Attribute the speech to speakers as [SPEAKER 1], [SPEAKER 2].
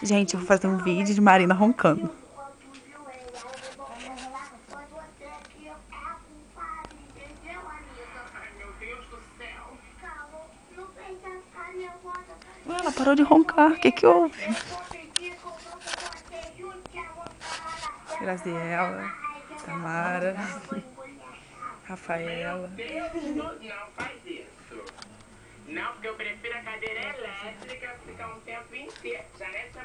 [SPEAKER 1] Gente, eu vou fazer um vídeo de Marina roncando. Ué, ela parou de roncar. O que que houve? Graziela, Tamara, Rafaela.
[SPEAKER 2] Não faz isso. Não, porque eu prefiro a cadeira elétrica, ficar um tempo inteiro. Já nessa